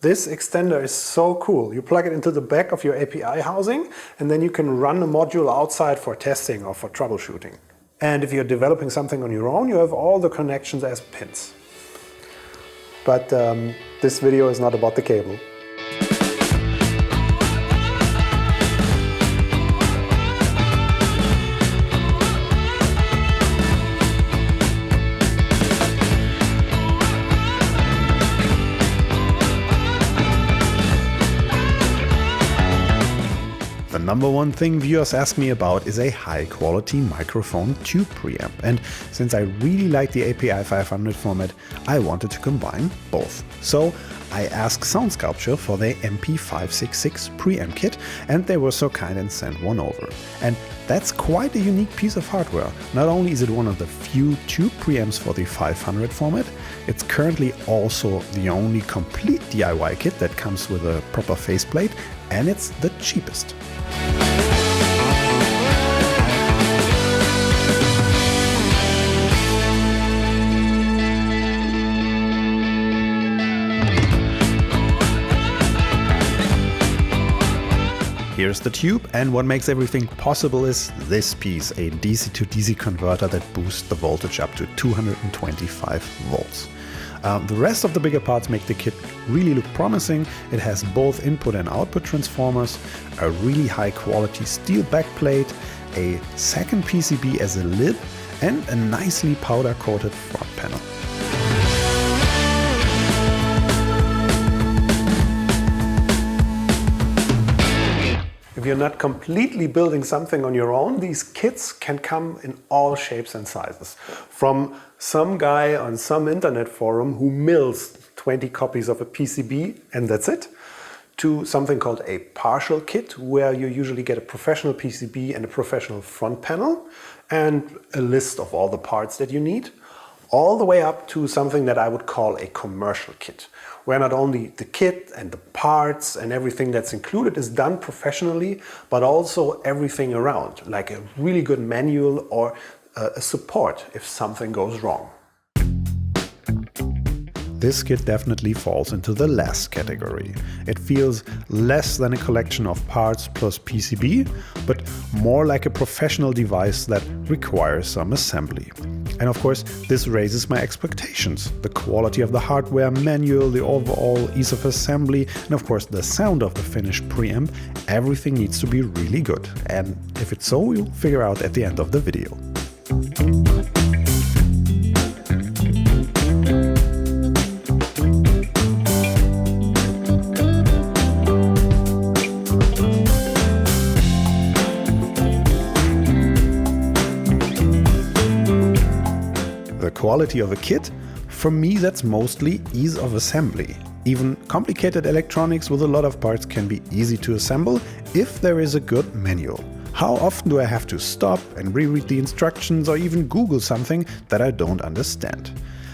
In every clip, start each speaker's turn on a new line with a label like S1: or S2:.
S1: This extender is so cool. You plug it into the back of your API housing and then you can run the module outside for testing or for troubleshooting. And if you're developing something on your own, you have all the connections as pins. But this video is not about the cable.
S2: The number one thing viewers ask me about is a high quality microphone tube preamp, and since I really like the API 500 format, I wanted to combine both. So I asked Soundskulptor for their MP566 preamp kit, and they were so kind and sent one over. And that's quite a unique piece of hardware. Not only is it one of the few tube preamps for the 500 format, it's currently also the only complete DIY kit that comes with a proper faceplate, and it's the cheapest. Here's the tube, and what makes everything possible is this piece, a DC to DC converter that boosts the voltage up to 225 volts. The rest of the bigger parts make the kit really look promising. It has both input and output transformers, a really high quality steel backplate, a second PCB as a lid, and a nicely powder coated front panel.
S1: If you're not completely building something on your own, these kits can come in all shapes and sizes. From some guy on some internet forum who mills 20 copies of a PCB and that's it, to something called a partial kit, where you usually get a professional PCB and a professional front panel and a list of all the parts that you need, all the way up to something that I would call a commercial kit, where not only the kit and the parts and everything that's included is done professionally, but also everything around, like a really good manual or a support if something goes wrong.
S2: This kit definitely falls into the last category. It feels less than a collection of parts plus PCB, but more like a professional device that requires some assembly. And of course, this raises my expectations. The quality of the hardware, manual, the overall ease of assembly, and of course the sound of the finished preamp, everything needs to be really good. And if it's so, we'll figure out at the end of the video. The quality of a kit? For me, that's mostly ease of assembly. Even complicated electronics with a lot of parts can be easy to assemble if there is a good manual. How often do I have to stop and reread the instructions or even Google something that I don't understand?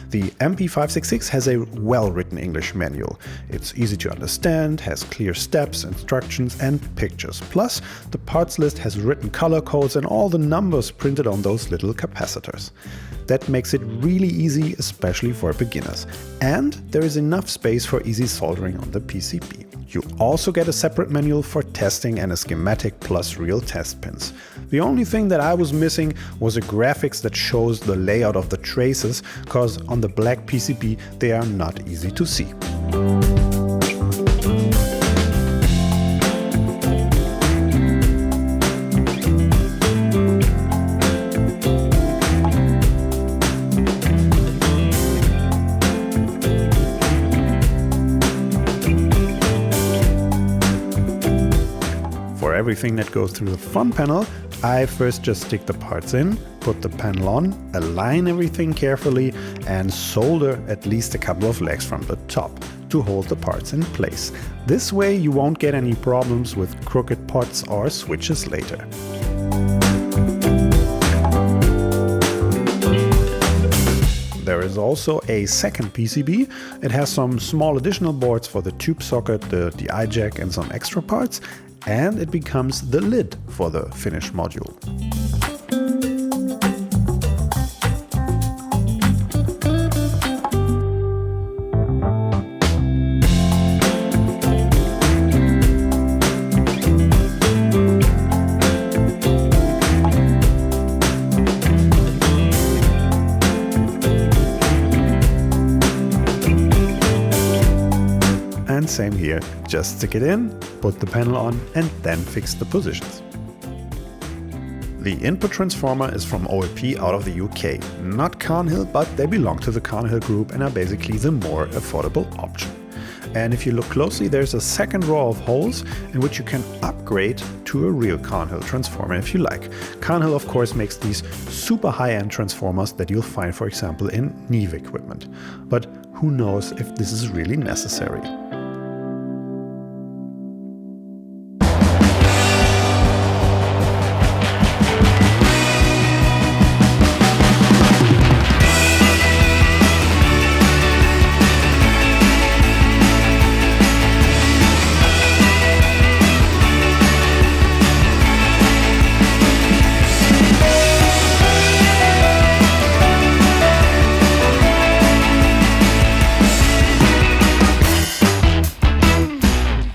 S2: The MP566 has a well-written English manual. It's easy to understand, has clear steps, instructions and pictures. Plus, the parts list has written color codes and all the numbers printed on those little capacitors. That makes it really easy, especially for beginners. And there is enough space for easy soldering on the PCB. You also get a separate manual for testing and a schematic plus real test pins. The only thing that I was missing was a graphics that shows the layout of the traces, cause on the black PCB they are not easy to see. For everything that goes through the front panel, I first just stick the parts in, put the panel on, align everything carefully and solder at least a couple of legs from the top to hold the parts in place. This way you won't get any problems with crooked pots or switches later. There is also a second PCB. It has some small additional boards for the tube socket, the DI jack and some extra parts, and it becomes the lid for the finished module. And same here, just stick it in, put the panel on and then fix the positions. The input transformer is from OEP out of the UK, not Carnhill, but they belong to the Carnhill group and are basically the more affordable option. And if you look closely, there's a second row of holes in which you can upgrade to a real Carnhill transformer if you like. Carnhill of course makes these super high-end transformers that you'll find for example in Neve equipment. But who knows if this is really necessary.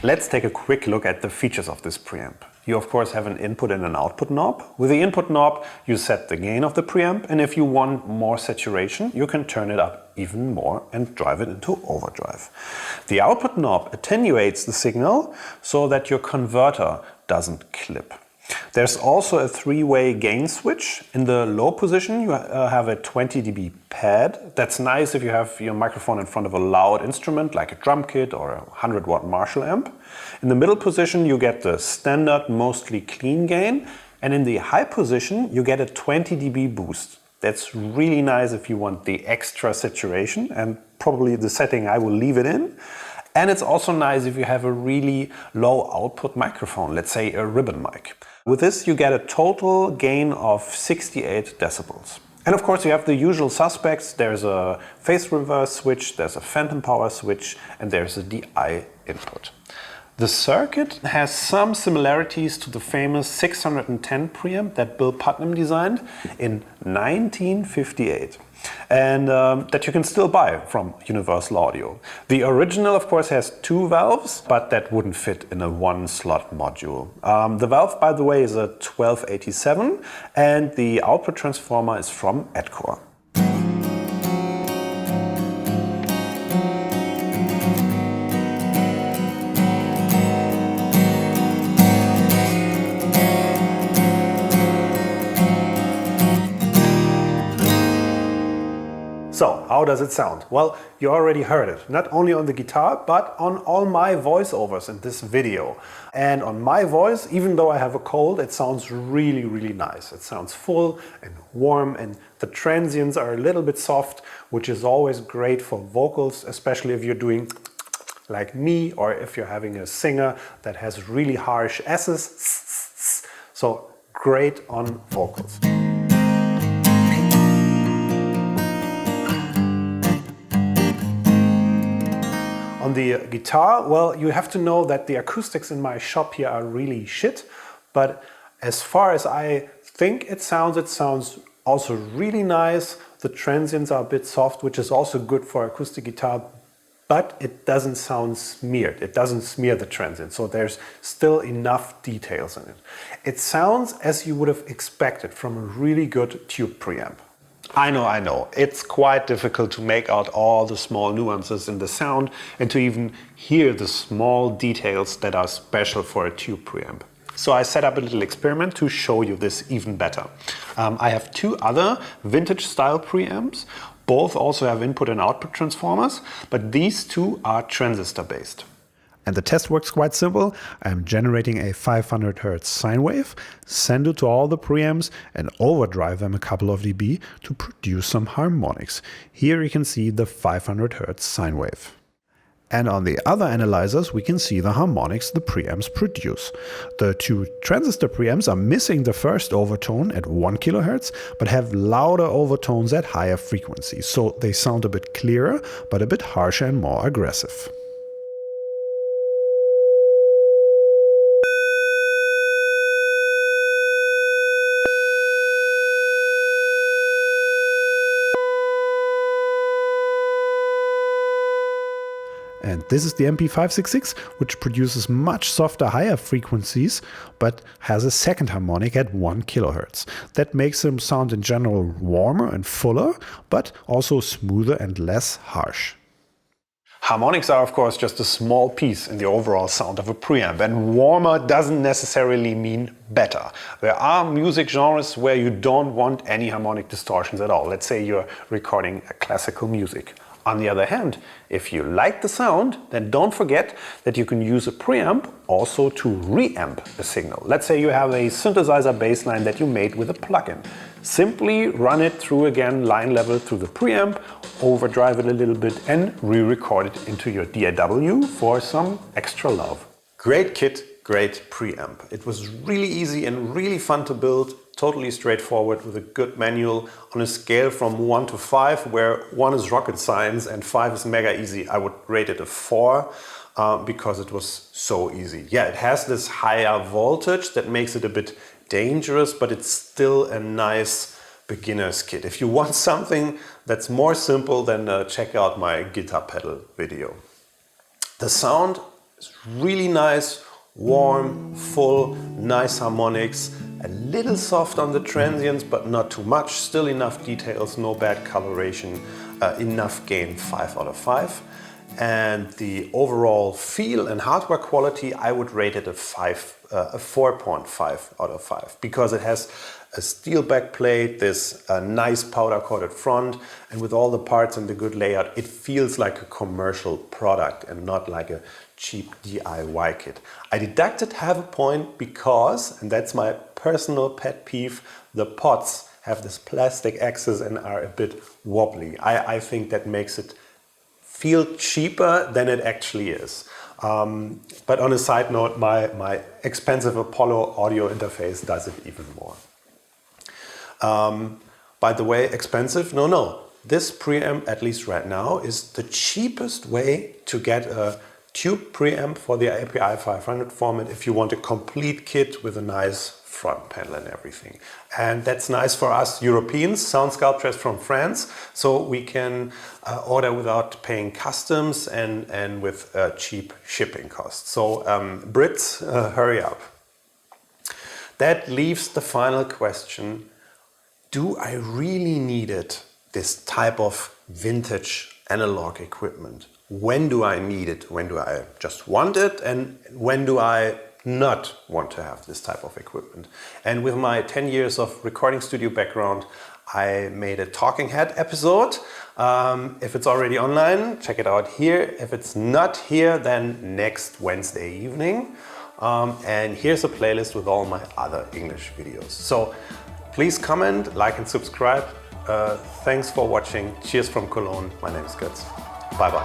S1: Let's take a quick look at the features of this preamp. You of course have an input and an output knob. With the input knob you set the gain of the preamp, and if you want more saturation you can turn it up even more and drive it into overdrive. The output knob attenuates the signal so that your converter doesn't clip. There's also a three-way gain switch. In the low position you have a 20 dB pad. That's nice if you have your microphone in front of a loud instrument like a drum kit or a 100 watt Marshall amp. In the middle position you get the standard mostly clean gain, and in the high position you get a 20 dB boost. That's really nice if you want the extra saturation, and probably the setting I will leave it in. And it's also nice if you have a really low output microphone, let's say a ribbon mic. With this you get a total gain of 68 decibels. And of course you have the usual suspects. There's a phase reverse switch, there's a phantom power switch, and there's a DI input. The circuit has some similarities to the famous 610 preamp that Bill Putnam designed in 1958. And that you can still buy from Universal Audio. The original of course has two valves, but that wouldn't fit in a one slot module. The valve by the way is a 1287, and the output transformer is from Edcore. So, how does it sound? Well, you already heard it, not only on the guitar, but on all my voiceovers in this video. And on my voice, even though I have a cold, it sounds really, really nice. It sounds full and warm, and the transients are a little bit soft, which is always great for vocals, especially if you're doing like me, or if you're having a singer that has really harsh S's. So, great on vocals. On the guitar, well, you have to know that the acoustics in my shop here are really shit, but as far as I think it sounds also really nice. The transients are a bit soft, which is also good for acoustic guitar, but it doesn't sound smeared. It doesn't smear the transient, so there's still enough details in it. It sounds as you would have expected from a really good tube preamp. I know, it's quite difficult to make out all the small nuances in the sound and to even hear the small details that are special for a tube preamp. So I set up a little experiment to show you this even better. I have two other vintage style preamps. Both also have input and output transformers, but these two are transistor based.
S2: And the test works quite simple. I'm generating a 500 Hz sine wave, send it to all the preamps and overdrive them a couple of dB to produce some harmonics. Here you can see the 500 Hz sine wave. And on the other analyzers we can see the harmonics the preamps produce. The two transistor preamps are missing the first overtone at 1 kHz, but have louder overtones at higher frequencies, so they sound a bit clearer, but a bit harsher and more aggressive. And this is the MP566, which produces much softer, higher frequencies, but has a second harmonic at 1 kHz. That makes them sound in general warmer and fuller, but also smoother and less harsh.
S1: Harmonics are of course just a small piece in the overall sound of a preamp, and warmer doesn't necessarily mean better. There are music genres where you don't want any harmonic distortions at all. Let's say you're recording classical music. On the other hand, if you like the sound, then don't forget that you can use a preamp also to reamp a signal. Let's say you have a synthesizer bassline that you made with a plugin. Simply run it through again line level through the preamp, overdrive it a little bit and re-record it into your DAW for some extra love. Great kit, great preamp. It was really easy and really fun to build. Totally straightforward with a good manual on a scale from 1 to 5, where 1 is rocket science and 5 is mega easy. I would rate it a 4 because it was so easy. Yeah, it has this higher voltage that makes it a bit dangerous, but it's still a nice beginner's kit. If you want something that's more simple, then check out my guitar pedal video. The sound is really nice, warm, full, nice harmonics. A little soft on the transients, but not too much. Still enough details, no bad coloration, enough gain, 5 out of 5. And the overall feel and hardware quality, I would rate it a 4.5 out of 5, because it has a steel backplate, this nice powder coated front, and with all the parts and the good layout, it feels like a commercial product and not like a cheap DIY kit. I deducted half a point because, and that's my personal pet peeve, the pots have this plastic axis and are a bit wobbly. I think that makes it feel cheaper than it actually is. But on a side note, my expensive Apollo audio interface does it even more. By the way, expensive? No. This preamp, at least right now, is the cheapest way to get a tube preamp for the API 500 format if you want a complete kit with a nice front panel and everything. And that's nice for us Europeans. Soundskulptor is from France, so we can order without paying customs and with cheap shipping costs. So Brits, hurry up. That leaves the final question: do I really need this type of vintage analog equipment? When do I need it? When do I just want it? And when do I not want to have this type of equipment? And with my 10 years of recording studio background, I made a talking head episode. If it's already online, check it out here. If it's not here, then next Wednesday evening. And here's a playlist with all my other English videos. So please comment, like and subscribe. Thanks for watching. Cheers from Cologne. My name is Götz. Bye bye.